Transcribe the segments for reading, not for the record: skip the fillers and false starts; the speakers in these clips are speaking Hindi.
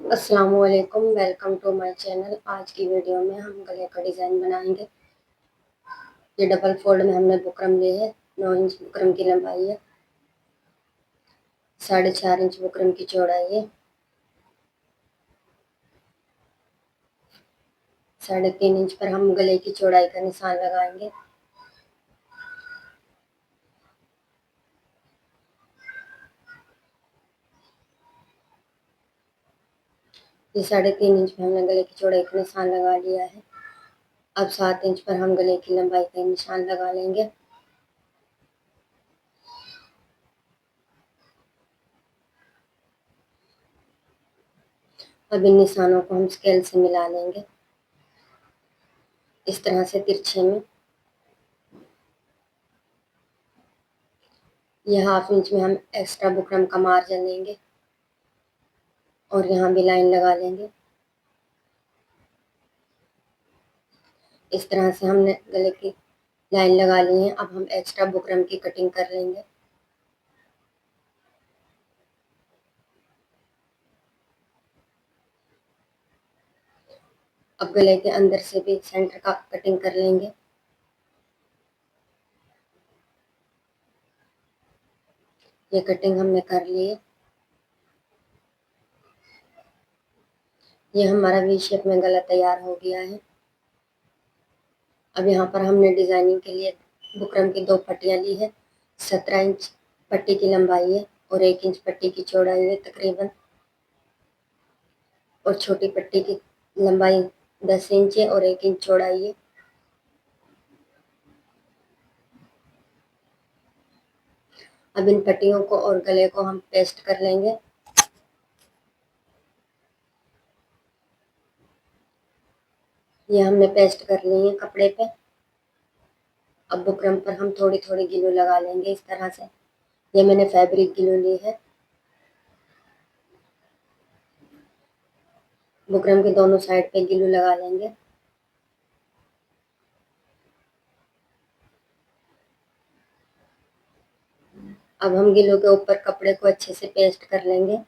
अस्सलामुअलैकुम, वेलकम टू माय चैनल। आज की वीडियो में हम गले का डिज़ाइन बनाएंगे। ये डबल फोल्ड में हमने बुकरम ली है। 9 इंच बुकरम की लंबाई है, 4.5 इंच बुकरम की चौड़ाई है, 3.5 इंच पर हम गले की चौड़ाई का निशान लगाएंगे। ये 3.5 इंच पर हमने गले की चौड़ाई का निशान लगा लिया है। अब 7 इंच पर हम गले की लंबाई का निशान लगा लेंगे। अब इन निशानों को हम स्केल से मिला लेंगे, इस तरह से तिरछे में। ये 1/2 इंच में हम एक्स्ट्रा बुकरम का मार्जिन लेंगे और यहाँ भी लाइन लगा लेंगे। इस तरह से हमने गले की लाइन लगा ली है। अब हम एक्स्ट्रा बुकरम की कटिंग कर लेंगे। अब गले के अंदर से भी सेंटर का कटिंग कर लेंगे। ये कटिंग हमने कर ली है। ये हमारा वी शेप में गला तैयार हो गया है। अब यहाँ पर हमने डिजाइनिंग के लिए बुकरम की 2 पट्टियाँ ली है। 17 इंच पट्टी की लंबाई है और 1 इंच पट्टी की चौड़ाई है तकरीबन, और छोटी पट्टी की लंबाई 10 इंच है और 1 इंच चौड़ाई है। अब इन पट्टियों को और गले को हम पेस्ट कर लेंगे। ये हमने पेस्ट कर ली है कपड़े पे। अब बुकरम पर हम थोड़ी थोड़ी ग्लू लगा लेंगे इस तरह से। ये मैंने फैब्रिक ग्लू ली है। बुकरम के दोनों साइड पे ग्लू लगा लेंगे। अब हम ग्लू के ऊपर कपड़े को अच्छे से पेस्ट कर लेंगे।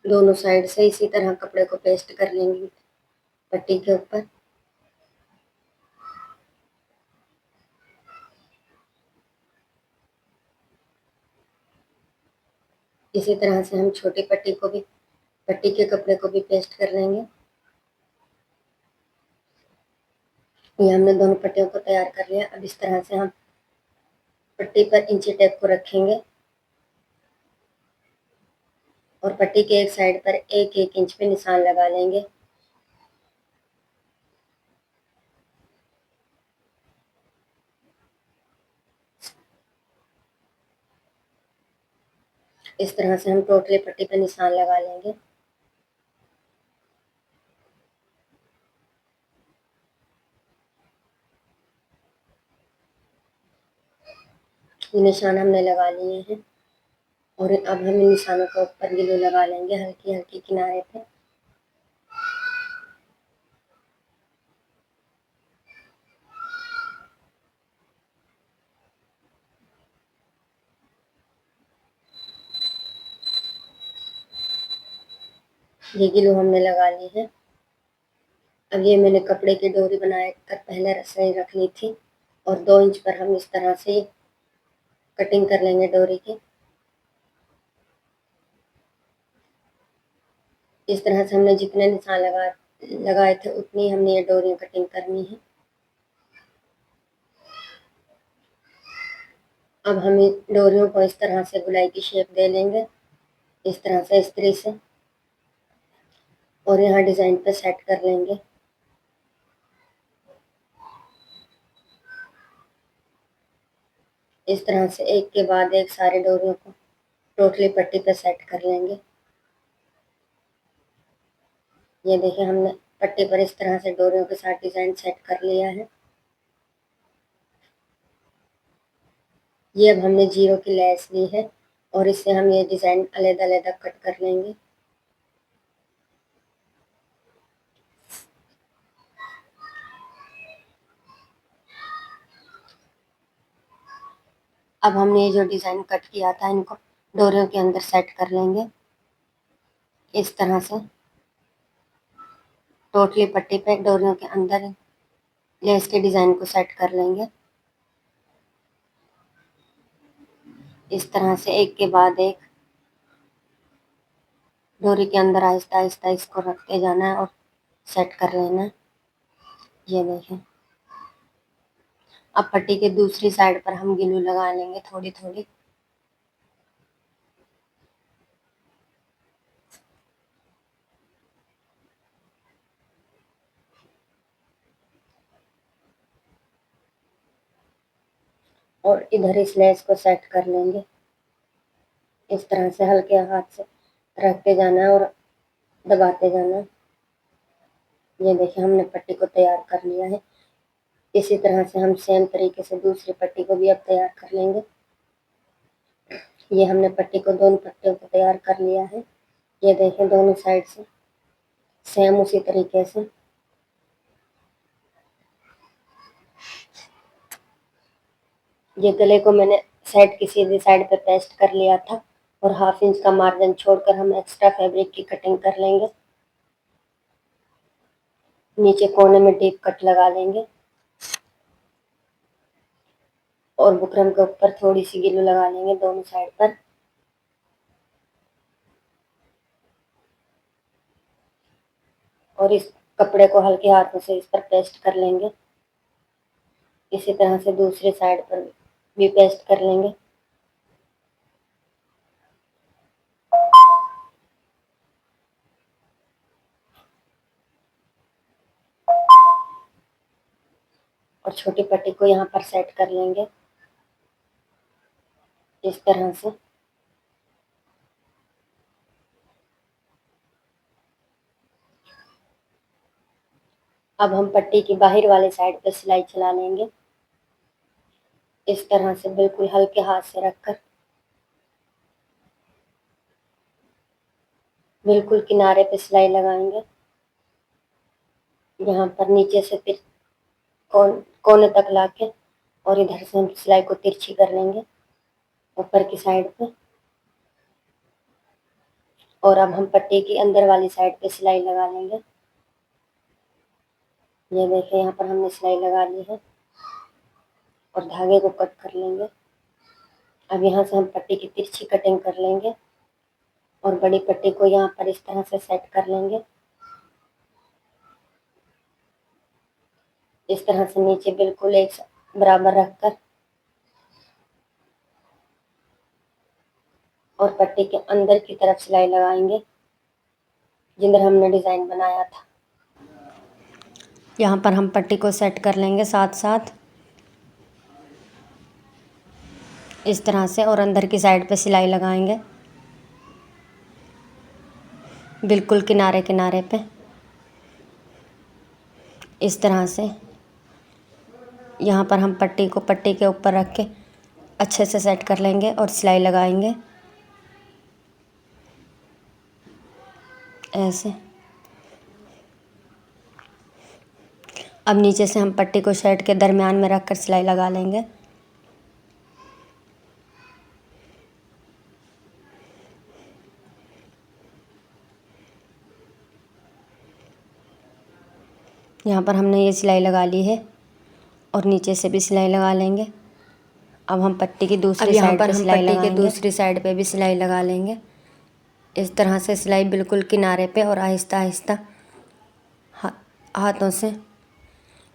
दोनों साइड से इसी तरह कपड़े को पेस्ट कर लेंगे पट्टी के ऊपर। इसी तरह से हम छोटी पट्टी को भी, पट्टी के कपड़े को भी पेस्ट कर लेंगे। ये हमने दोनों पट्टियों को तैयार कर लिया। अब इस तरह से हम पट्टी पर इंची टेप को रखेंगे और पट्टी के एक साइड पर 1-1 इंच पे निशान लगा लेंगे। इस तरह से हम टोटली पट्टी पर निशान लगा लेंगे। ये निशान हमने लगा लिए हैं और अब हम इन निशानों के ऊपर ग्लू लगा लेंगे हल्की हल्की किनारे पे। ये ग्लू हमने लगा ली है। अब ये मैंने कपड़े की डोरी बना कर पहले रस्सी रख ली थी और 2 इंच पर हम इस तरह से कटिंग कर लेंगे डोरी की। इस तरह से हमने जितने निशान लगाए थे उतनी हमने ये डोरी कटिंग करनी है। अब हम इन डोरियों को इस तरह से गुलाई की शेप दे लेंगे, इस तरह से इस्त्री से, और यहाँ डिजाइन पे सेट कर लेंगे। इस तरह से एक के बाद एक सारे डोरियों को टोटली पट्टी पे सेट कर लेंगे। ये देखिए हमने पट्टी पर इस तरह से डोरियों के साथ डिजाइन सेट कर लिया है। ये अब हमने जीरो की लेस ली है और इससे हम ये डिजाइन अलग-अलग कट कर लेंगे। अब हमने ये जो डिज़ाइन कट किया था इनको डोरियों के अंदर सेट कर लेंगे इस तरह से। टोटली पट्टी पे डोरियों के अंदर लेस के डिज़ाइन को सेट कर लेंगे इस तरह से, एक के बाद एक डोरी के अंदर आहिस्ता आहिस्ता इसको रखते जाना है और सेट कर लेना है। ये देखें। अब पट्टी के दूसरी साइड पर हम ग्लू लगा लेंगे थोड़ी थोड़ी। और इधर इस लेस को सेट कर लेंगे इस तरह से, हल्के हाथ से रखते जाना है और दबाते जाना है। ये देखिए हमने पट्टी को तैयार कर लिया है। इसी तरह से हम सेम तरीके से दूसरी पट्टी को भी अब तैयार कर लेंगे। ये हमने पट्टी को दोनों पट्टियों को तैयार कर लिया है। ये देखें दोनों साइड से सेम उसी तरीके से। ये गले को मैंने साइड की सीधी साइड पे पेस्ट कर लिया था और 1/2 इंच का मार्जिन छोड़कर हम एक्स्ट्रा फैब्रिक की कटिंग कर लेंगे। नीचे कोने में डीप कट लगा लेंगे और बुकरम के ऊपर थोड़ी सी ग्लू लगा लेंगे दोनों साइड पर। और इस कपड़े को हल्के हाथों से इस पर पेस्ट कर लेंगे। इसी तरह से दूसरी साइड पर भी पेस्ट कर लेंगे। और छोटी पट्टी को यहाँ पर सेट कर लेंगे इस तरह से। अब हम पट्टी की बाहर वाली साइड पर सिलाई चला लेंगे इस तरह से, बिल्कुल हल्के हाथ से रखकर बिल्कुल किनारे पे सिलाई लगाएंगे। यहाँ पर नीचे से कोने तक लाके और इधर से हम सिलाई को तिरछी कर लेंगे ऊपर की साइड पे। और अब हम पट्टी की अंदर वाली साइड पे सिलाई लगा लेंगे। ये देखिए यहाँ पर हमने सिलाई लगा ली है और धागे को कट कर लेंगे। अब यहाँ से हम पट्टी की तिरछी कटिंग कर लेंगे और बड़ी पट्टी को यहाँ पर इस तरह से सेट कर लेंगे इस तरह से, नीचे बिल्कुल एक बराबर रखकर और पट्टी के अंदर की तरफ सिलाई लगाएंगे जिधर हमने डिज़ाइन बनाया था। यहाँ पर हम पट्टी को सेट कर लेंगे साथ साथ इस तरह से और अंदर की साइड पे सिलाई लगाएंगे बिल्कुल किनारे किनारे पे इस तरह से। यहाँ पर हम पट्टी को पट्टी के ऊपर रख के अच्छे से सेट कर लेंगे और सिलाई लगाएंगे ऐसे। अब नीचे से हम पट्टी को शर्ट के दरमियान में रख कर सिलाई लगा लेंगे। यहाँ पर हमने ये सिलाई लगा ली है और नीचे से भी सिलाई लगा लेंगे। अब हम पट्टी की दूसरी साइड पर सिलाई लगाएंगे। दूसरी साइड पे भी सिलाई लगा लेंगे इस तरह से। सिलाई बिल्कुल किनारे पे और आहिस्ता आहिस्ता हाथों से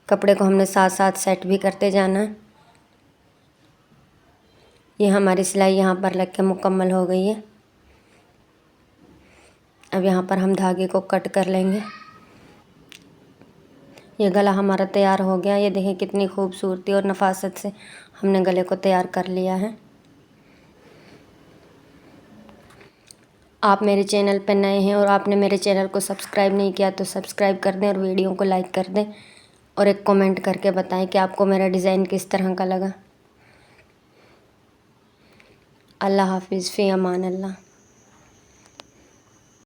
कपड़े को हमने साथ साथ सेट भी करते जाना है। ये हमारी सिलाई यहाँ पर लग के मुकम्मल हो गई है। अब यहाँ पर हम धागे को कट कर लेंगे। ये गला हमारा तैयार हो गया। ये देखें कितनी खूबसूरती और नफासत से हमने गले को तैयार कर लिया है। आप मेरे चैनल पर नए हैं और आपने मेरे चैनल को सब्सक्राइब नहीं किया तो सब्सक्राइब कर दें और वीडियो को लाइक कर दें और एक कमेंट करके बताएं कि आपको मेरा डिज़ाइन किस तरह का लगा। अल्लाह हाफिज़, फ़ी अमान अल्लाह।